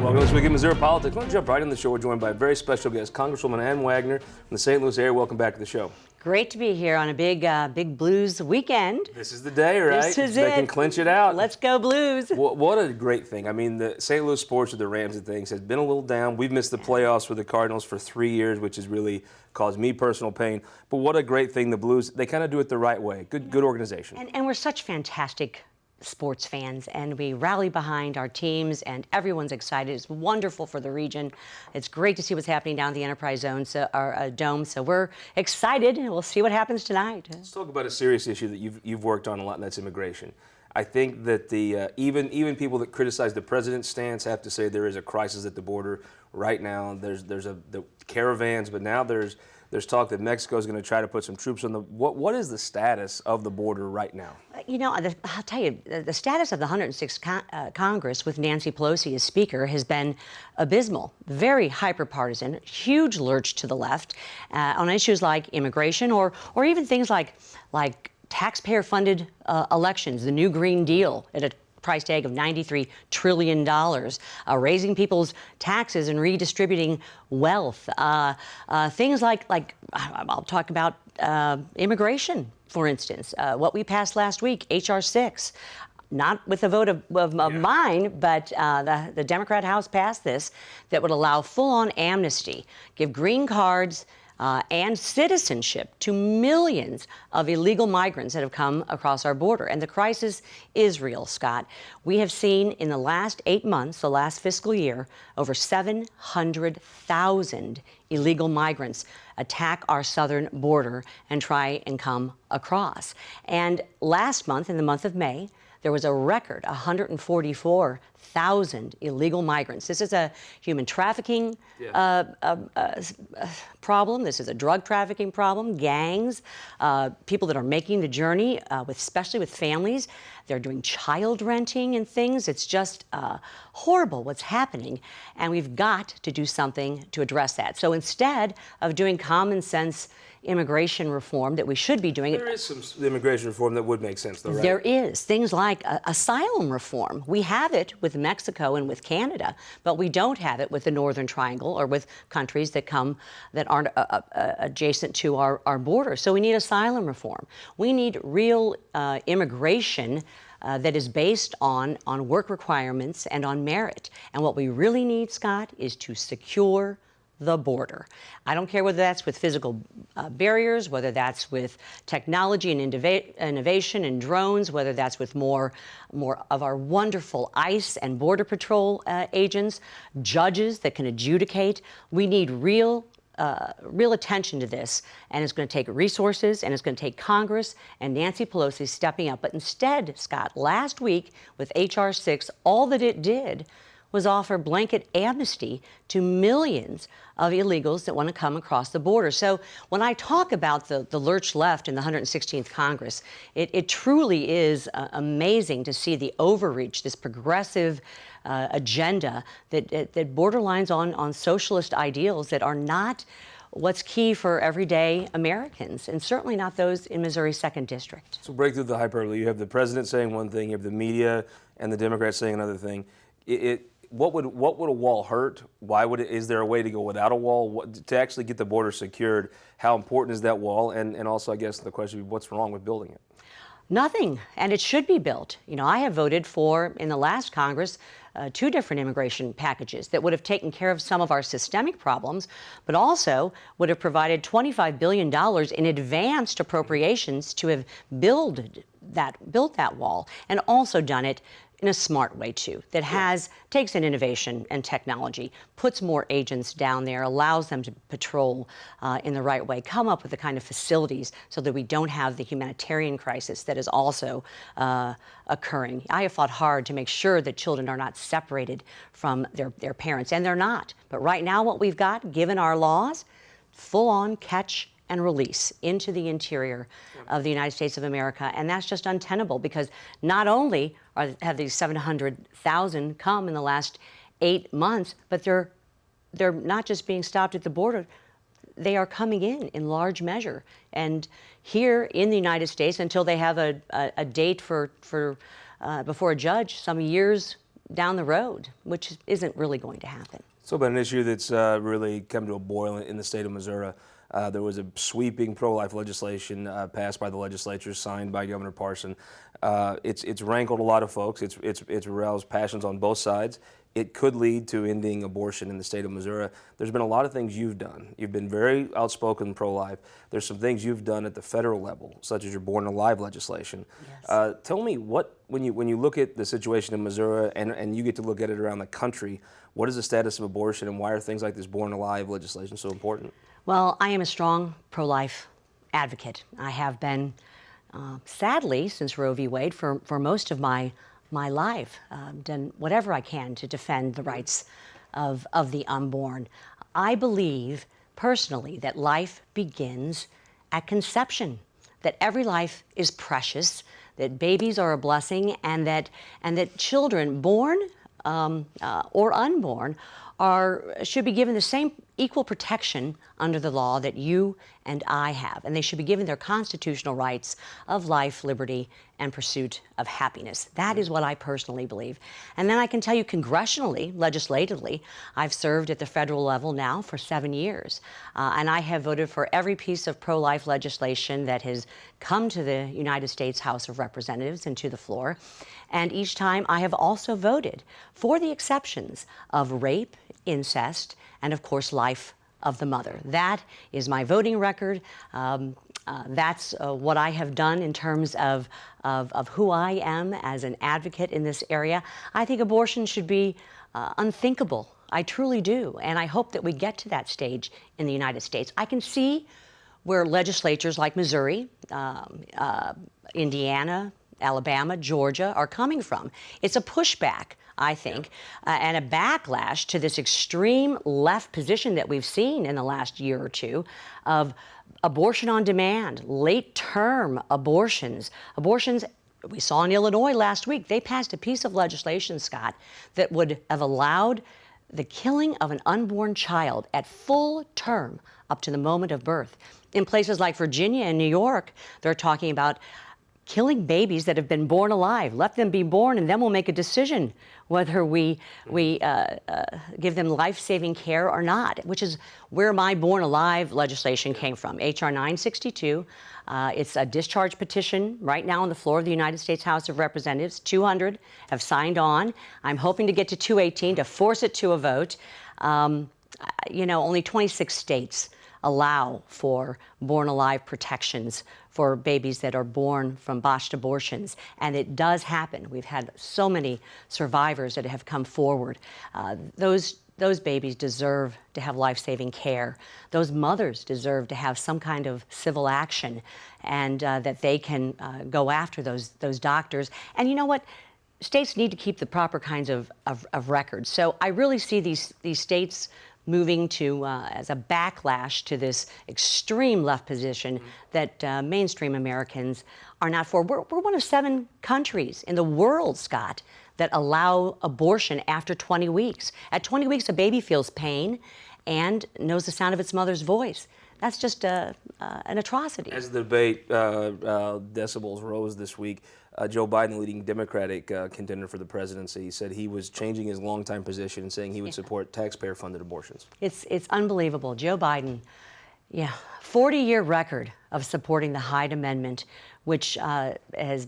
Welcome to This Week in Missouri Politics. Let's jump right in the show. We're joined by a very special guest, Congresswoman Ann Wagner from the St. Louis area. Welcome back to the show. Great to be here on a big Blues weekend. This is the day, right? This is They it. can clinch it out. Let's go Blues. What a great thing. I mean, the St. Louis sports with the Rams and things has been a little down. We've missed the playoffs with the Cardinals for 3 years, which has really caused me personal pain. But what a great thing. The Blues, they kind of do it the right way. Good organization. And we're such fantastic sports fans, and we rally behind our teams, and everyone's excited. It's wonderful for the region. It's great to see what's happening down at the Enterprise Zone, Dome. So we're excited, and we'll see what happens tonight. Let's talk about a serious issue that you've worked on a lot, and that's immigration. I think that the even people that criticize the president's stance have to say there is a crisis at the border right now. There's the caravans, but now there's talk that Mexico is going to try to put some troops on the. What is the status of the border right now? You know, I'll tell you, the status of the 106th Congress with Nancy Pelosi as Speaker has been abysmal, very hyper-partisan, huge lurch to the left on issues like immigration or even things like taxpayer-funded elections, the new Green Deal at a price tag of $93 trillion, raising people's taxes and redistributing wealth. Things like I'll talk about immigration, for instance. What we passed last week, H.R. 6. Not with a vote of mine, but the Democrat House passed this that would allow full-on amnesty, give green cards and citizenship to millions of illegal migrants that have come across our border. And the crisis is real, Scott. We have seen in the last 8 months, the last fiscal year, over 700,000 illegal migrants attack our southern border and try and come across. And last month, in the month of May, there was a record 144,000 illegal migrants. This is a human trafficking problem. This is a drug trafficking problem. Gangs, people that are making the journey, especially with families. They're doing child renting and things. It's just horrible what's happening, and we've got to do something to address that. So instead of doing common sense immigration reform that we should be doing. There is some immigration reform that would make sense, though, right? There is. Things like asylum reform. We have it with Mexico and with Canada, but we don't have it with the Northern Triangle or with countries that aren't adjacent to our border. So we need asylum reform. We need real immigration that is based on work requirements and on merit. And what we really need, Scott, is to secure the border. I don't care whether that's with physical barriers, whether that's with technology and innovation and drones, whether that's with more of our wonderful ICE and Border Patrol agents, judges that can adjudicate. We need real attention to this, and it's going to take resources, and it's going to take Congress and Nancy Pelosi stepping up. But instead, Scott, last week with H.R. 6, all that it did was offer blanket amnesty to millions of illegals that want to come across the border. So when I talk about the lurch left in the 116th Congress, it truly is amazing to see the overreach, this progressive agenda that borderlines on socialist ideals that are not what's key for everyday Americans, and certainly not those in Missouri's 2nd District. So break through the hyperbole. You have the president saying one thing, you have the media and the Democrats saying another thing. What would a wall hurt? Is there a way to go without a wall? To actually get the border secured, how important is that wall? And also, I guess the question is, what's wrong with building it? Nothing, and it should be built. You know, I have voted for, in the last Congress, 2 different immigration packages that would have taken care of some of our systemic problems, but also would have provided $25 billion in advanced appropriations to have built that wall, and also done it in a smart way, too, that takes in innovation and technology, puts more agents down there, allows them to patrol in the right way, come up with the kind of facilities so that we don't have the humanitarian crisis that is also occurring. I have fought hard to make sure that children are not separated from their parents, and they're not. But right now what we've got, given our laws, full-on catch and release into the interior of the United States of America. And that's just untenable, because not only have these 700,000 come in the last 8 months, but they're not just being stopped at the border. They are coming in large measure. And here in the United States, until they have a date for before a judge, some years down the road, which isn't really going to happen. So about an issue that's really come to a boil in the state of Missouri. There was a sweeping pro-life legislation passed by the legislature, signed by Governor Parson. It's rankled a lot of folks. It's aroused passions on both sides. It could lead to ending abortion in the state of Missouri. There's been a lot of things you've done. You've been very outspoken pro-life. There's some things you've done at the federal level, such as your Born Alive legislation. Yes. Tell me when you look at the situation in Missouri and you get to look at it around the country, what is the status of abortion and why are things like this Born Alive legislation so important? Well, I am a strong pro-life advocate. I have been, sadly, since Roe v. Wade, for most of my life, done whatever I can to defend the rights of the unborn. I believe, personally, that life begins at conception, that every life is precious, that babies are a blessing, and that children, born or unborn, should be given the same equal protection under the law that you and I have, and they should be given their constitutional rights of life, liberty, and pursuit of happiness. That is what I personally believe. And then I can tell you congressionally, legislatively, I've served at the federal level now for 7 years, and I have voted for every piece of pro-life legislation that has come to the United States House of Representatives and to the floor. And each time I have also voted for the exceptions of rape, incest, and of course life of the mother. That is my voting record. That's what I have done in terms of who I am as an advocate in this area. I think abortion should be unthinkable. I truly do. And I hope that we get to that stage in the United States. I can see where legislatures like Missouri, Indiana, Alabama, Georgia are coming from. It's a pushback, I think, and a backlash to this extreme left position that we've seen in the last year or two of abortion on demand, late-term abortions. Abortions, we saw in Illinois last week, they passed a piece of legislation, Scott, that would have allowed the killing of an unborn child at full term up to the moment of birth. In places like Virginia and New York, they're talking about killing babies that have been born alive. Let them be born, and then we'll make a decision whether we give them life-saving care or not, which is where my Born Alive legislation came from, H.R. 962. It's a discharge petition right now on the floor of the United States House of Representatives. 200 have signed on. I'm hoping to get to 218 to force it to a vote. Only 26 states allow for Born Alive protections for babies that are born from botched abortions. And it does happen. We've had so many survivors that have come forward. Those babies deserve to have life-saving care. Those mothers deserve to have some kind of civil action, and that they can go after those doctors. And you know what? States need to keep the proper kinds of records. So I really see these states moving to as a backlash to this extreme left position that mainstream Americans are not for. We're one of 7 countries in the world, Scott, that allow abortion after 20 weeks. At 20 weeks, a baby feels pain and knows the sound of its mother's voice. That's just an atrocity. As the debate decibels rose this week, Joe Biden, the leading Democratic contender for the presidency, said he was changing his longtime position and saying he would support taxpayer-funded abortions. It's unbelievable. Joe Biden, 40-year record of supporting the Hyde Amendment, which has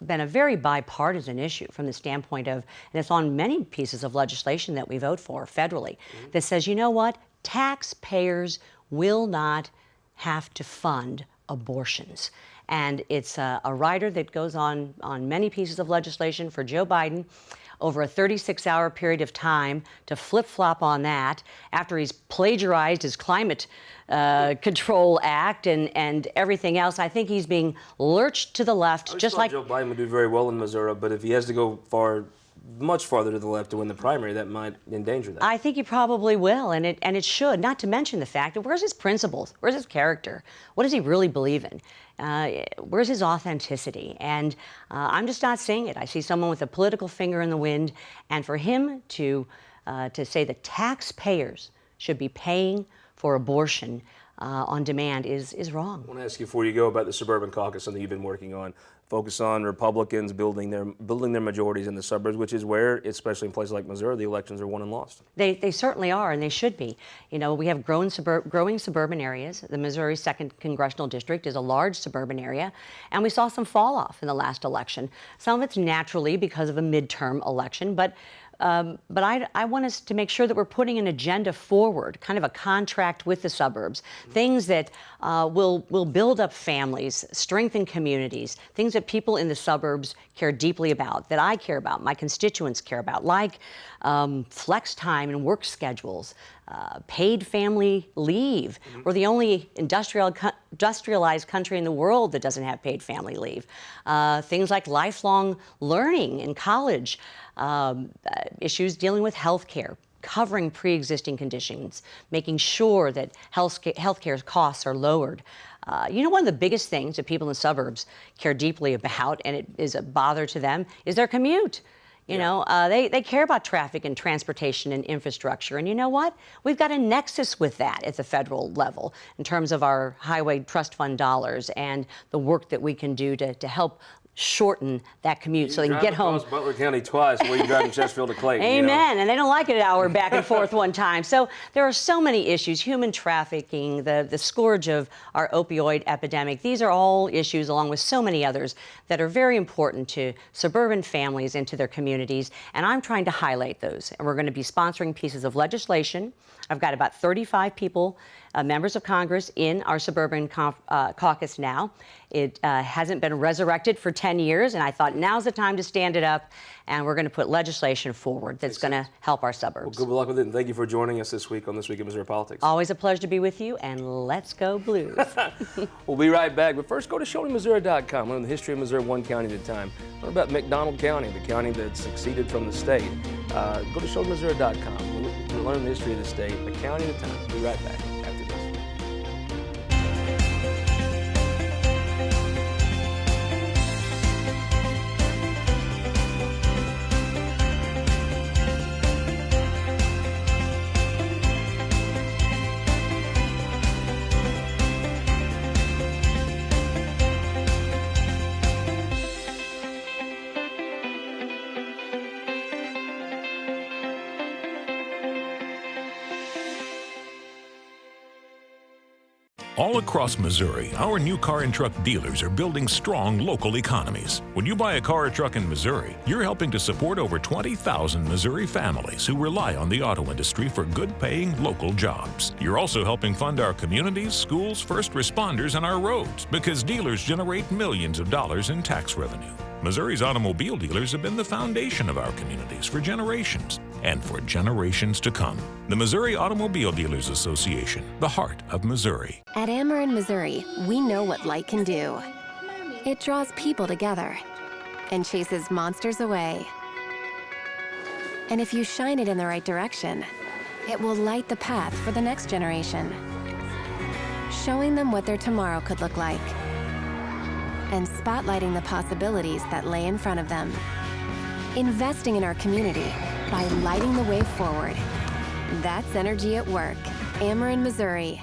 been a very bipartisan issue from the standpoint of, and it's on many pieces of legislation that we vote for federally, that says, you know what, taxpayers will not have to fund abortions. And it's a rider that goes on many pieces of legislation for Joe Biden over a 36-hour period of time to flip-flop on that after he's plagiarized his climate control act and everything else. I think he's being lurched to the left, just like Joe Biden would do very well in Missouri, but if he has to go much farther to the left to win the primary, that might endanger that. I think he probably will, and it should. Not to mention the fact that where's his principles? Where's his character? What does he really believe in? Where's his authenticity? And I'm just not seeing it. I see someone with a political finger in the wind, and for him to say that taxpayers should be paying for abortion, on demand is wrong. I want to ask you before you go about the suburban caucus, something you've been working on. Focus on Republicans building their majorities in the suburbs, which is where, especially in places like Missouri, the elections are won and lost. They certainly are, and they should be. You know, we have growing suburban areas. The Missouri 2nd Congressional District is a large suburban area, and we saw some fall off in the last election. Some of it's naturally because of a midterm election, but I want us to make sure that we're putting an agenda forward, kind of a contract with the suburbs, things that will build up families, strengthen communities, things that people in the suburbs care deeply about, that I care about, my constituents care about, like flex time and work schedules, paid family leave. We're the only industrialized country in the world that doesn't have paid family leave. Things like lifelong learning in college, issues dealing with health care, covering pre-existing conditions, making sure that health care costs are lowered. You know, one of the biggest things that people in the suburbs care deeply about, and it is a bother to them, is their commute. You know, they care about traffic and transportation and infrastructure. And you know what? We've got a nexus with that at the federal level in terms of our highway trust fund dollars and the work that we can do to help shorten that commute so they can get home. Across Butler County twice while you're driving Chesterfield to Clayton. Amen. You know? And they don't like it an hour back and forth one time. So there are so many issues: human trafficking, the scourge of our opioid epidemic. These are all issues, along with so many others, that are very important to suburban families and to their communities. And I'm trying to highlight those. And we're going to be sponsoring pieces of legislation. I've got about 35 people, members of Congress, in our suburban caucus now. It hasn't been resurrected for 10 years, and I thought now's the time to stand it up, and we're going to put legislation forward that's going to help our suburbs. Well, good luck with it, and thank you for joining us this week on This Week in Missouri Politics. Always a pleasure to be with you, and let's go Blues. We'll be right back, but first go to ShowMeMissouri.com. Learn the history of Missouri one county at a time. Learn about McDonald County, the county that succeeded from the state. Go to ShowMeMissouri.com. We'll learn the history of the state, a county at a time. We'll be right back after this. All across Missouri, our new car and truck dealers are building strong local economies. When you buy a car or truck in Missouri, you're helping to support over 20,000 Missouri families who rely on the auto industry for good-paying local jobs. You're also helping fund our communities, schools, first responders, and our roads, because dealers generate millions of dollars in tax revenue. Missouri's automobile dealers have been the foundation of our communities for generations and for generations to come. The Missouri Automobile Dealers Association, the heart of Missouri. At Ameren, Missouri, we know what light can do. It draws people together and chases monsters away. And if you shine it in the right direction, it will light the path for the next generation, showing them what their tomorrow could look like, and spotlighting the possibilities that lay in front of them. Investing in our community by lighting the way forward. That's energy at work. Ameren, Missouri.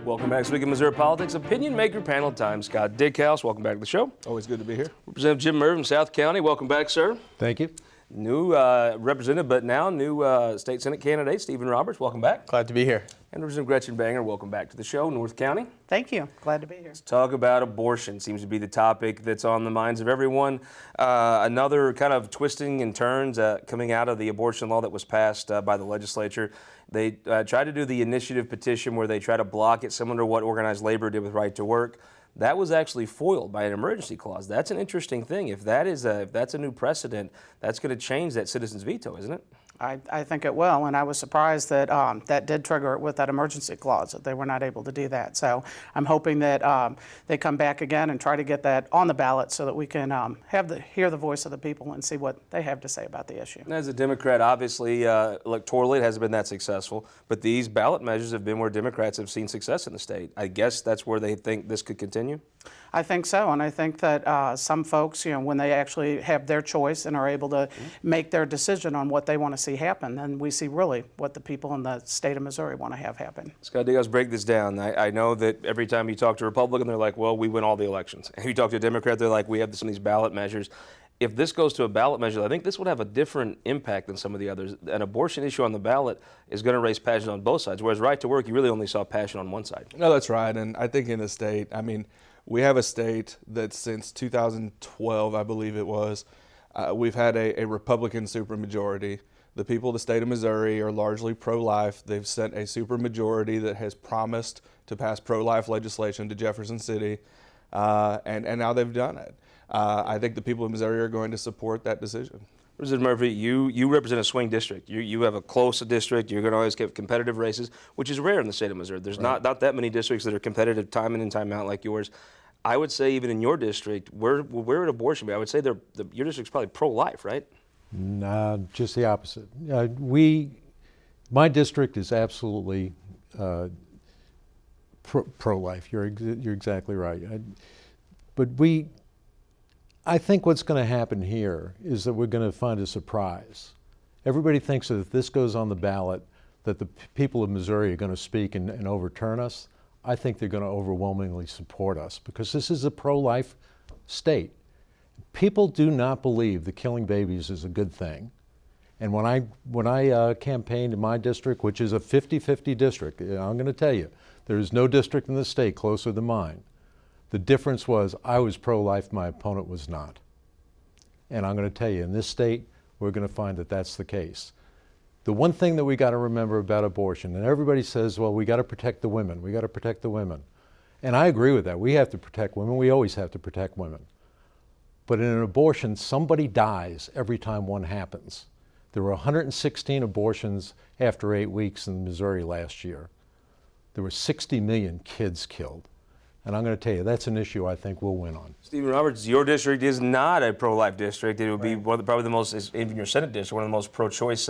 Welcome back to This Week in Missouri Politics. Opinion Maker Panel Time. Scott Dieckhaus, welcome back to the show. Always good to be here. Representative Jim Murray from South County, welcome back, sir. Thank you. New representative, but now new state Senate candidate, Stephen Roberts, welcome back. Glad to be here. And Representative Gretchen Bangert, welcome back to the show, North County. Thank you. Glad to be here. Let's talk about abortion. Seems to be the topic that's on the minds of everyone. Another kind of twisting and turns coming out of the abortion law that was passed by the legislature. They tried to do the initiative petition where they try to block it, similar to what organized labor did with right to work. That was actually foiled by an emergency clause. That's an interesting thing. If that's a new precedent, that's going to change that citizen's veto, isn't it? I think it will, and I was surprised that that did trigger it with that emergency clause, that they were not able to do that. So I'm hoping that they come back again and try to get that on the ballot so that we can hear the voice of the people and see what they have to say about the issue. And as a Democrat, obviously, electorally, it hasn't been that successful, but these ballot measures have been where Democrats have seen success in the state. I guess that's where they think this could continue? I think so, and I think that some folks, when they actually have their choice and are able to make their decision on what they want to see happen, then we see really what the people in the state of Missouri want to have happen. Scott Dieckhaus, break this down. I know that every time you talk to a Republican, they're like, well, we win all the elections. And if you talk to a Democrat, they're like, we have some of these ballot measures. If this goes to a ballot measure, I think this would have a different impact than some of the others. An abortion issue on the ballot is going to raise passion on both sides, whereas right to work, you really only saw passion on one side. No, that's right. And I think in the state, we have a state that since 2012, I believe it was, we've had a Republican supermajority. The people of the state of Missouri are largely pro-life. They've sent a supermajority that has promised to pass pro-life legislation to Jefferson City, and now they've done it. I think the people of Missouri are going to support that decision. Representative Murphy, you represent a swing district. You have a close district. You're going to always get competitive races, which is rare in the state of Missouri. There's not that many districts that are competitive time in and time out like yours. I would say even in your district, we're at abortion. I would say your district's probably pro-life, right? Nah, just the opposite. My district is absolutely pro-life. You're exactly right. I think what's going to happen here is that we're going to find a surprise. Everybody thinks that if this goes on the ballot, that the people of Missouri are going to speak and overturn us. I think they're going to overwhelmingly support us because this is a pro-life state. People do not believe that killing babies is a good thing. And when I campaigned in my district, which is a 50-50 district, I'm going to tell you, there is no district in the state closer than mine. The difference was I was pro-life, my opponent was not. And I'm going to tell you, in this state, we're going to find that that's the case. The one thing that we got to remember about abortion, and everybody says, well, we got to protect the women, we got to protect the women. And I agree with that. We have to protect women. We always have to protect women. But in an abortion, somebody dies every time one happens. There were 116 abortions after 8 weeks in Missouri last year. There were 60 million kids killed. And I'm going to tell you, that's an issue I think we'll win on. Stephen Roberts, your district is not a pro-life district. It would be probably the most, even your Senate district, one of the most pro-choice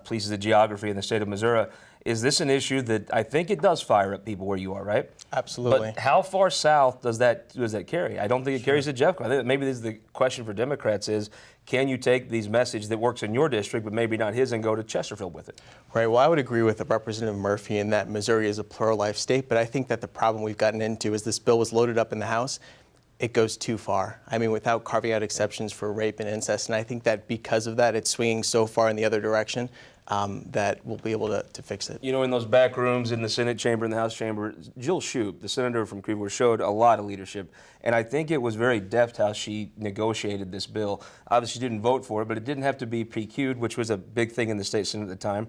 pieces of geography in the state of Missouri. Is this an issue that I think it does fire up people where you are, right? Absolutely. But how far south does that carry? I don't think it carries to Jeffco. I think maybe this is the question for Democrats is, can you take these messages that works in your district, but maybe not his, and go to Chesterfield with it? Right. Well, I would agree with Representative Murphy in that Missouri is a pro-life state, but I think that the problem we've gotten into is this bill was loaded up in the House. It goes too far. Without carving out exceptions for rape and incest, and I think that because of that, it's swinging so far in the other direction that we'll be able to fix it. In those back rooms in the Senate chamber and the House chamber, Jill Shoup, the senator from Cleveland, showed a lot of leadership. And I think it was very deft how she negotiated this bill. Obviously, she didn't vote for it, but it didn't have to be PQ'd, which was a big thing in the state Senate at the time.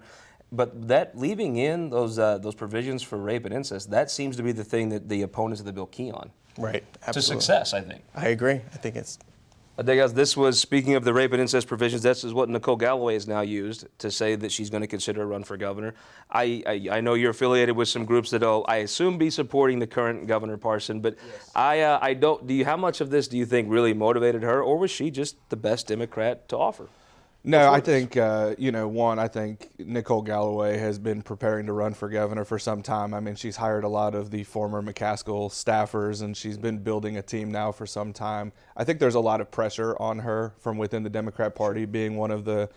But that leaving in those provisions for rape and incest, that seems to be the thing that the opponents of the bill key on. Right. Absolutely. To success, I think. I agree. I think it's... Dieckhaus, this was, speaking of the rape and incest provisions, this is what Nicole Galloway has now used to say that she's going to consider a run for governor. I know you're affiliated with some groups that I assume be supporting the current Governor Parson, but yes. How much of this do you think really motivated her, or was she just the best Democrat to offer? No, I think, I think Nicole Galloway has been preparing to run for governor for some time. She's hired a lot of the former McCaskill staffers, and she's been building a team now for some time. I think there's a lot of pressure on her from within the Democrat Party, being one of the,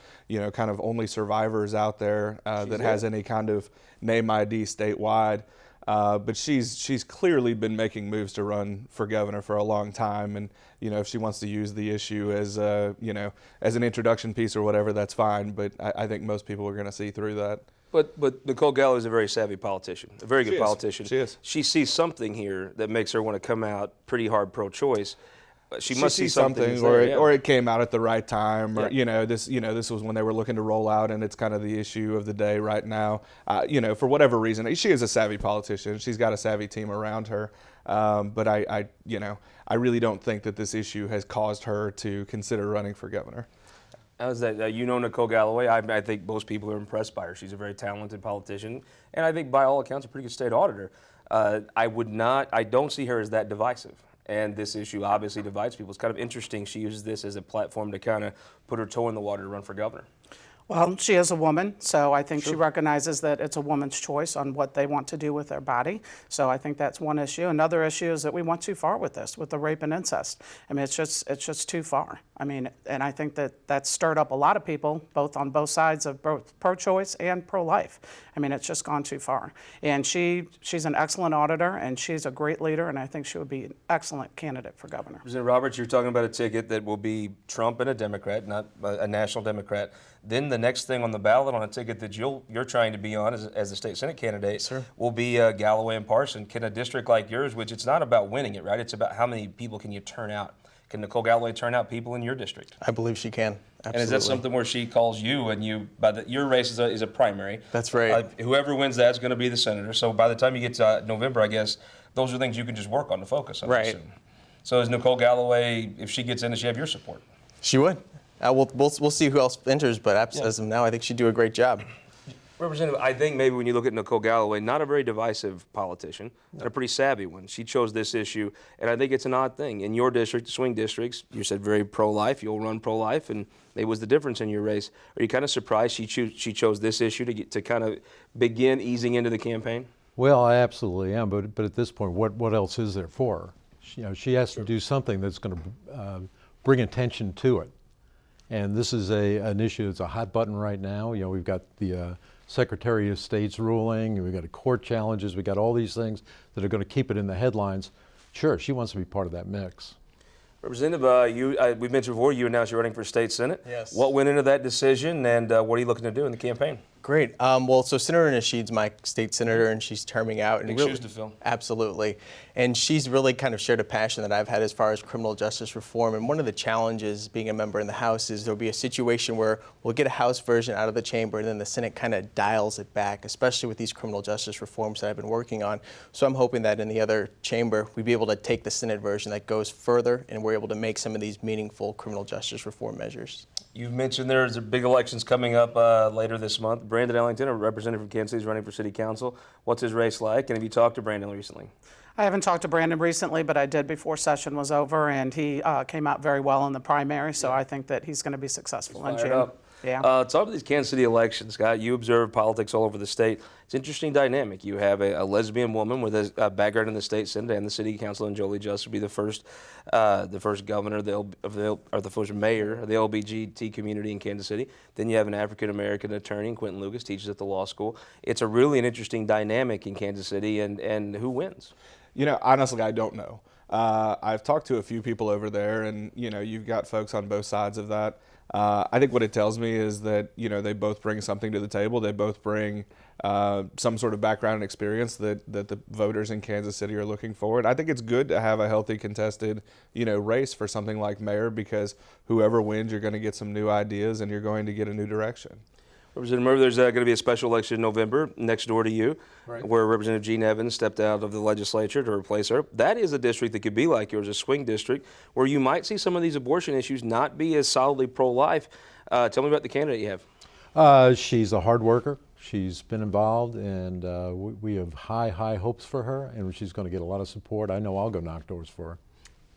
kind of only survivors out there that has any kind of name ID statewide. But she's clearly been making moves to run for governor for a long time, and if she wants to use the issue as as an introduction piece or whatever, that's fine. But I think most people are going to see through that. But Nicole Galloway is a very savvy politician, a very good politician. She is. She sees something here that makes her want to come out pretty hard pro-choice. She must see something, or it came out at the right time, or yeah. this was when they were looking to roll out, and it's kind of the issue of the day right now. For whatever reason, she is a savvy politician. She's got a savvy team around her, but I really don't think that this issue has caused her to consider running for governor. How's that? Nicole Galloway. I think most people are impressed by her. She's a very talented politician, and I think by all accounts a pretty good state auditor. I don't see her as that divisive. And this issue obviously divides people. It's kind of interesting she uses this as a platform to kind of put her toe in the water to run for governor. Well, she is a woman, so I think she recognizes that it's a woman's choice on what they want to do with their body. So I think that's one issue. Another issue is that we went too far with this, with the rape and incest. I mean, it's just too far. I mean, and I think that stirred up a lot of people, both on both sides of both pro-choice and pro-life. I mean, it's just gone too far. And she's an excellent auditor, and she's a great leader, and I think she would be an excellent candidate for governor. Representative Roberts, you're talking about a ticket that will be Trump and a Democrat, not a national Democrat. Then the next thing on the ballot on a ticket that you're trying to be on as the state Senate candidate will be Galloway and Parson. Can a district like yours, which it's not about winning it, right? It's about how many people can you turn out. Can Nicole Galloway turn out people in your district? I believe she can. Absolutely. And is that something where she calls you and your race is a primary? That's right. Whoever wins that is going to be the senator. So by the time you get to November, I guess those are things you can just work on to focus on. Right. So is Nicole Galloway, if she gets in, does she have your support? She would. We'll see who else enters, but as of now, I think she'd do a great job. Representative, I think maybe when you look at Nicole Galloway, not a very divisive politician, but a pretty savvy one. She chose this issue, and I think it's an odd thing. In your district, the swing districts, you said very pro-life, you'll run pro-life, and maybe was the difference in your race. Are you kind of surprised she chose this issue to kind of begin easing into the campaign? Well, I absolutely am, but at this point, what else is there for her? She has to do something that's going to bring attention to it. And this is an issue that's a hot button right now. We've got the Secretary of State's ruling, we've got court challenges, we've got all these things that are going to keep it in the headlines. Sure, she wants to be part of that mix. Representative, we mentioned before you announced you're running for state senate. Yes. What went into that decision, and what are you looking to do in the campaign? Great. Well, so Senator Nasheed's my state senator, and she's terming out. Big shoes to fill. Absolutely. And she's really kind of shared a passion that I've had as far as criminal justice reform. And one of the challenges being a member in the House is there'll be a situation where we'll get a House version out of the chamber, and then the Senate kind of dials it back, especially with these criminal justice reforms that I've been working on. So I'm hoping that in the other chamber, we'd be able to take the Senate version that goes further, and we're able to make some of these meaningful criminal justice reform measures. You've mentioned there's big elections coming up later this month. Brandon Ellington, a representative from Kansas City, is running for city council. What's his race like? And have you talked to Brandon recently? I haven't talked to Brandon recently, but I did before session was over, and he came out very well in the primary, so I think that he's going to be successful in June. Up. Yeah. Talk about these Kansas City elections, Scott. You observe politics all over the state. It's an interesting dynamic. You have a lesbian woman with a background in the state senate and the city council, and Jolie Just will be the first governor or the first mayor of the LGBT community in Kansas City. Then you have an African American attorney, Quentin Lucas, teaches at the law school. It's a really an interesting dynamic in Kansas City, and who wins? Honestly, I don't know. I've talked to a few people over there, and you've got folks on both sides of that. I think what it tells me is that they both bring something to the table. They both bring some sort of background and experience that the voters in Kansas City are looking for. And I think it's good to have a healthy, contested race for something like mayor, because whoever wins, you're going to get some new ideas and you're going to get a new direction. Representative Murphy, there's going to be a special election in November next door to you, where Representative Jean Evans stepped out of the legislature to replace her. That is a district that could be like yours, a swing district, where you might see some of these abortion issues not be as solidly pro-life. Tell me about the candidate you have. She's a hard worker. She's been involved, and we have high hopes for her, and she's going to get a lot of support. I know I'll go knock doors for her.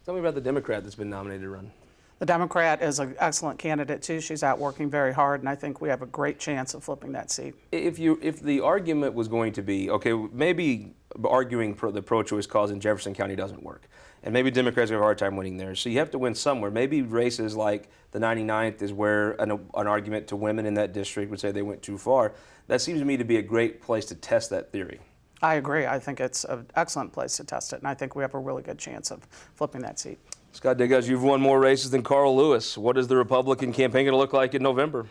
Tell me about the Democrat that's been nominated to run. The Democrat is an excellent candidate too. She's out working very hard, and I think we have a great chance of flipping that seat. If the argument was going to be, okay, maybe arguing the pro-choice cause in Jefferson County doesn't work, and maybe Democrats have a hard time winning there, so you have to win somewhere. Maybe races like the 99th is where an argument to women in that district would say they went too far. That seems to me to be a great place to test that theory. I agree. I think it's an excellent place to test it, and I think we have a really good chance of flipping that seat. Scott Dieckhaus, you've won more races than Carl Lewis. What is the Republican campaign going to look like in November?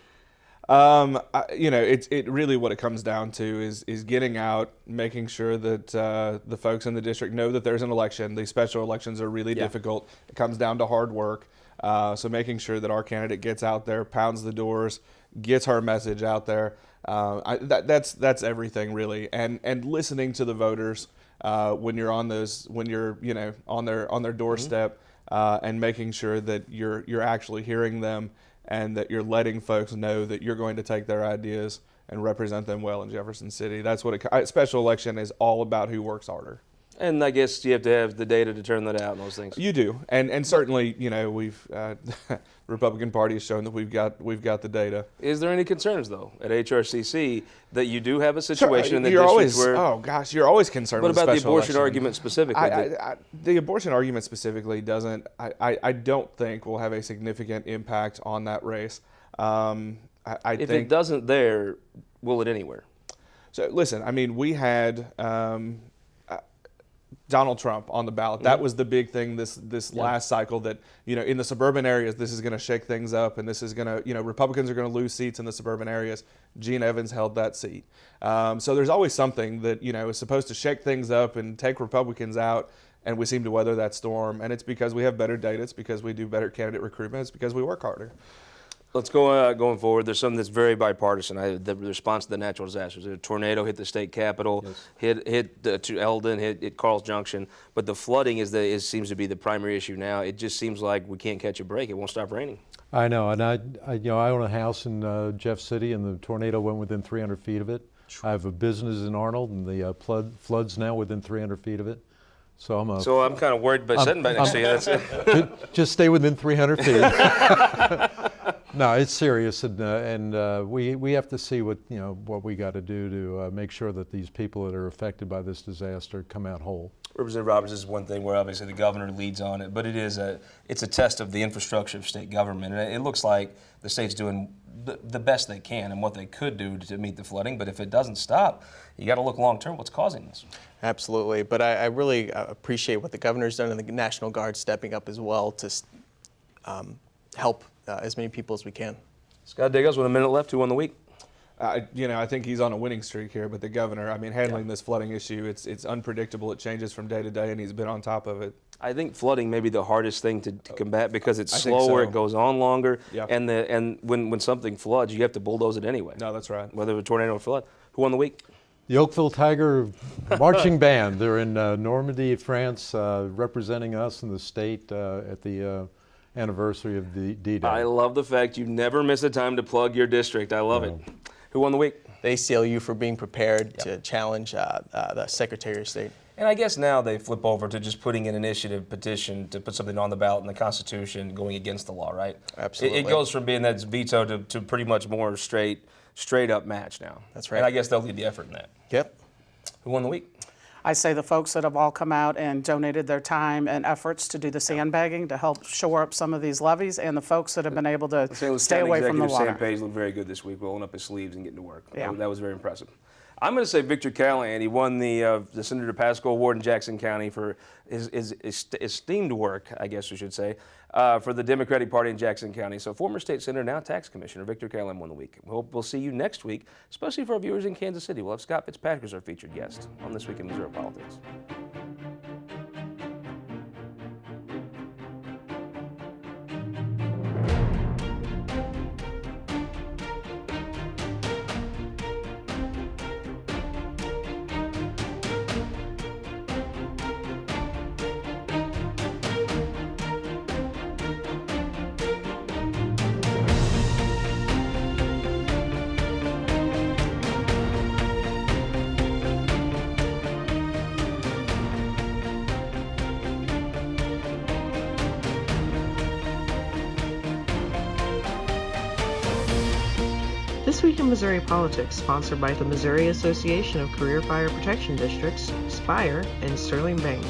It really what it comes down to is getting out, making sure that the folks in the district know that there's an election. These special elections are really difficult. It comes down to hard work. So making sure that our candidate gets out there, pounds the doors, gets her message out there. That's everything really. And listening to the voters when you're on their doorstep. And making sure that you're actually hearing them, and that you're letting folks know that you're going to take their ideas and represent them well in Jefferson City. That's what a special election is all about, who works harder. And I guess you have to have the data to turn that out and those things. You do, and certainly, we've Republican Party has shown that we've got the data. Is there any concerns though at HRCC that you do have a situation in the you're districts always, where? oh gosh, you're always concerned. What with about the special abortion election. argument specifically? The abortion argument specifically doesn't. I don't think will have a significant impact on that race. If it doesn't there, will it anywhere? So listen, I mean, we had Donald Trump on the ballot. That was the big thing this last cycle, that, in the suburban areas, this is going to shake things up, and this is going to, Republicans are going to lose seats in the suburban areas. Gene Evans held that seat. So there's always something that, is supposed to shake things up and take Republicans out, and we seem to weather that storm. And it's because we have better data. It's because we do better candidate recruitment. It's because we work harder. Let's go going forward. There's something that's very bipartisan. The response to the natural disasters. A tornado hit the state capitol, hit to Eldon, hit Carl's Junction. But the flooding seems to be the primary issue now. It just seems like we can't catch a break. It won't stop raining. I know, and I own a house in Jeff City, and the tornado went within 300 feet of it. I have a business in Arnold, and the floods now within 300 feet of it. So I'm kind of worried by sitting back next to you. That's it. Just stay within 300 feet. No, it's serious, and we have to see what we got to do to make sure that these people that are affected by this disaster come out whole. Representative Roberts, is one thing where obviously the governor leads on it, but it's a test of the infrastructure of state government, and it looks like the state's doing the best they can and what they could do to meet the flooding. But if it doesn't stop, you got to look long term. What's causing this? Absolutely, but I really appreciate what the governor's done, and the National Guard stepping up as well to help as many people as we can. Scott Dieckhaus, with a minute left, who won the week? I think he's on a winning streak here, but the governor, handling this flooding issue, it's unpredictable. It changes from day to day, and he's been on top of it. I think flooding may be the hardest thing to combat because it's I think slower, so. it goes on longer, Yeah. and when something floods, you have to bulldoze it anyway. No, that's right. Whether a tornado or flood. Who won the week? The Oakville Tiger Marching Band. They're in Normandy, France, representing us in the state at the anniversary of the D-Day. I love the fact you never miss a time to plug your district. I love it. Who won the week? They seal you for being prepared to challenge the Secretary of State. And I guess now they flip over to just putting an initiative petition to put something on the ballot in the Constitution going against the law, right? Absolutely. It goes from being that's veto to pretty much more straight up match now. That's right. And I guess they'll lead the effort in that. Yep. Who won the week? I say the folks that have all come out and donated their time and efforts to do the sandbagging to help shore up some of these levees, and the folks that have been able to stay away from the water. Sam Page looked very good this week, rolling up his sleeves and getting to work. Yeah. That was very impressive. I'm going to say Victor Callahan. He won the Senator Pascal Award in Jackson County for his esteemed work, I guess we should say, for the Democratic Party in Jackson County. So former state senator, now tax commissioner, Victor Callahan won the week. We'll see you next week, especially for our viewers in Kansas City. We'll have Scott Fitzpatrick as our featured guest on This Week in Missouri Politics. This Week in Missouri Politics, sponsored by the Missouri Association of Career Fire Protection Districts, SPIRE, and Sterling Bank.